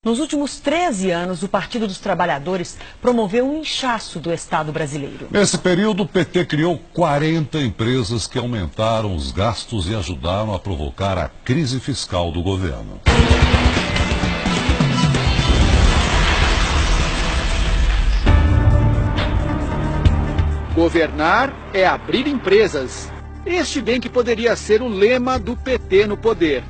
Nos últimos 13 anos, o Partido dos Trabalhadores promoveu um inchaço do Estado brasileiro. Nesse período, o PT criou 40 empresas que aumentaram os gastos e ajudaram a provocar a crise fiscal do governo. Governar é abrir empresas. Este bem que poderia ser o lema do PT no poder.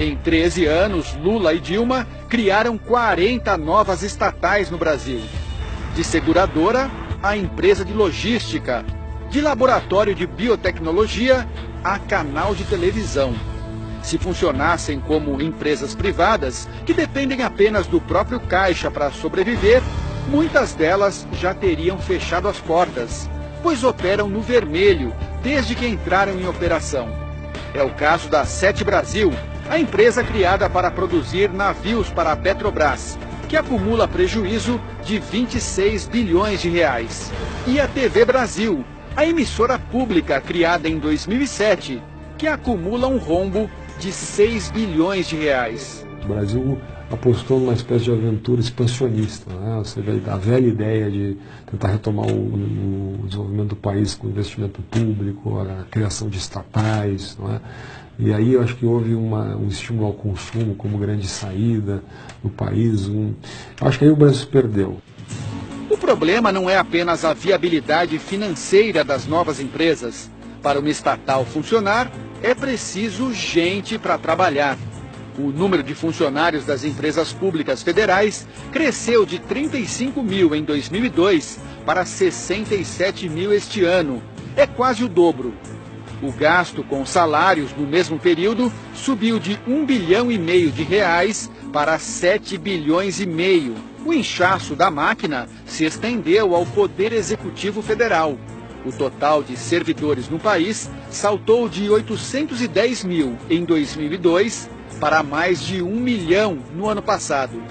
Em 13 anos, Lula e Dilma criaram 40 novas estatais no Brasil. De seguradora a empresa de logística, de laboratório de biotecnologia a canal de televisão. Se funcionassem como empresas privadas, que dependem apenas do próprio caixa para sobreviver, muitas delas já teriam fechado as portas, pois operam no vermelho desde que entraram em operação. É o caso da Sete Brasil, a empresa criada para produzir navios para a Petrobras, que acumula prejuízo de 26 bilhões de reais. E a TV Brasil, a emissora pública criada em 2007, que acumula um rombo de 6 bilhões de reais. O Brasil apostou numa espécie de aventura expansionista, né? Ou seja, a velha ideia de tentar retomar o desenvolvimento do país com investimento público, a criação de estatais, não é? E aí eu acho que houve um estímulo ao consumo como grande saída no país. Acho que aí o Brasil se perdeu. O problema não é apenas a viabilidade financeira das novas empresas. Para uma estatal funcionar, é preciso gente para trabalhar. O número de funcionários das empresas públicas federais cresceu de 35 mil em 2002 para 67 mil este ano. É quase o dobro. O gasto com salários no mesmo período subiu de 1,5 bilhão de reais para 7,5 bilhões. O inchaço da máquina se estendeu ao Poder Executivo Federal. O total de servidores no país saltou de 810 mil em 2002 para mais de 1 milhão no ano passado.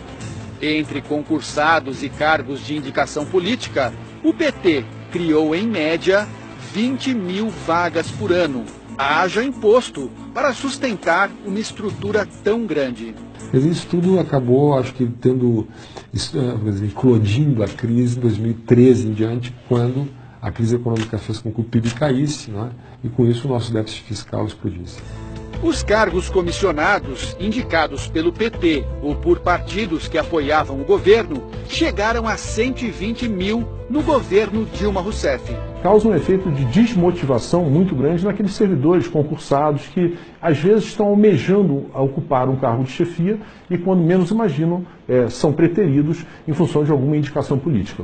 Entre concursados e cargos de indicação política, o PT criou, em média, 20 mil vagas por ano. Haja imposto para sustentar uma estrutura tão grande. Isso tudo acabou, acho que, eclodindo a crise em 2013 em diante, quando a crise econômica fez com que o PIB caísse, não é? E com isso o nosso déficit fiscal explodisse. Os cargos comissionados, indicados pelo PT ou por partidos que apoiavam o governo, chegaram a 120 mil no governo Dilma Rousseff. Causa um efeito de desmotivação muito grande naqueles servidores concursados que, às vezes, estão almejando a ocupar um cargo de chefia e, quando menos imaginam, são preteridos em função de alguma indicação política.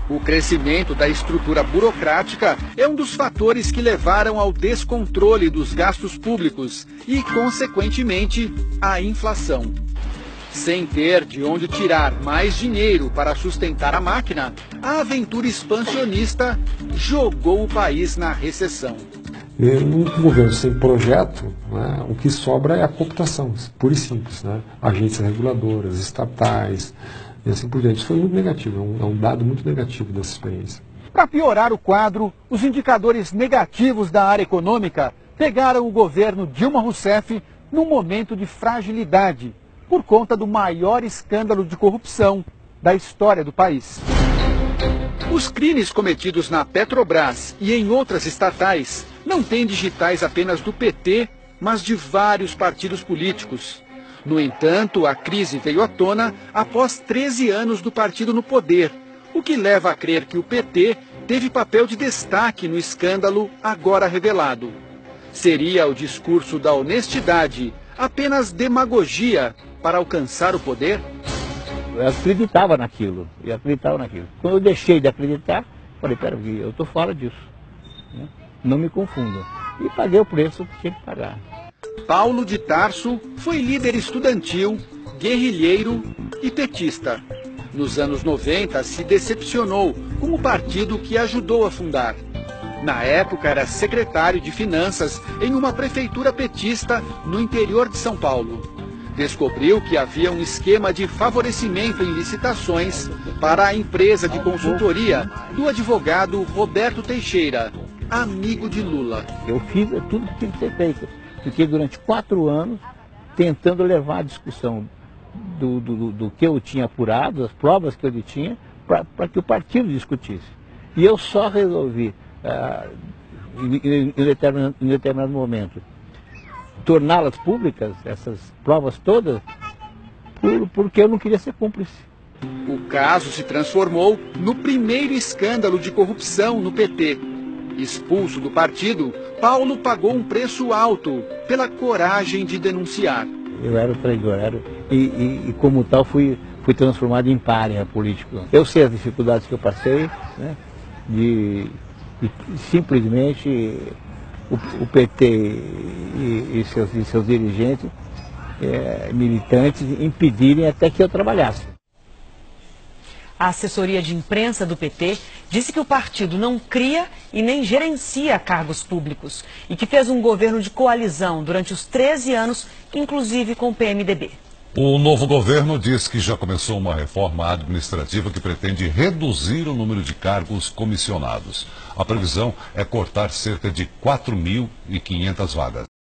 O crescimento da estrutura burocrática é um dos fatores que levaram ao descontrole dos gastos públicos e, consequentemente, à inflação. Sem ter de onde tirar mais dinheiro para sustentar a máquina, a aventura expansionista jogou o país na recessão. Num governo sem projeto, né, o que sobra é a cooptação, pura e simples, né? Agências reguladoras, estatais, e assim por diante. Isso foi muito negativo, é um dado muito negativo dessa experiência. Para piorar o quadro, os indicadores negativos da área econômica pegaram o governo Dilma Rousseff num momento de fragilidade, por conta do maior escândalo de corrupção da história do país. Os crimes cometidos na Petrobras e em outras estatais não têm digitais apenas do PT, mas de vários partidos políticos. No entanto, a crise veio à tona após 13 anos do partido no poder, o que leva a crer que o PT teve papel de destaque no escândalo agora revelado. Seria o discurso da honestidade apenas demagogia para alcançar o poder? Eu acreditava naquilo. Quando eu deixei de acreditar, falei, peraí, eu estou fora disso. Não me confundam. E paguei o preço que tinha que pagar. Paulo de Tarso foi líder estudantil, guerrilheiro e petista. Nos anos 90, se decepcionou com o partido que ajudou a fundar. Na época, era secretário de Finanças em uma prefeitura petista no interior de São Paulo. Descobriu que havia um esquema de favorecimento em licitações para a empresa de consultoria do advogado Roberto Teixeira, amigo de Lula. Eu fiz tudo que tinha que ser feito. Fiquei durante 4 anos tentando levar a discussão do que eu tinha apurado, as provas que eu tinha, para que o partido discutisse. E eu só resolvi, em determinado momento, torná-las públicas, essas provas todas, porque eu não queria ser cúmplice. O caso se transformou no primeiro escândalo de corrupção no PT. Expulso do partido, Paulo pagou um preço alto pela coragem de denunciar. Eu era o traidor, e como tal fui transformado em pária político. Eu sei as dificuldades que eu passei, né, de simplesmente o PT e seus dirigentes, militantes, impedirem até que eu trabalhasse. A assessoria de imprensa do PT disse que o partido não cria e nem gerencia cargos públicos e que fez um governo de coalizão durante os 13 anos, inclusive com o PMDB. O novo governo diz que já começou uma reforma administrativa que pretende reduzir o número de cargos comissionados. A previsão é cortar cerca de 4.500 vagas.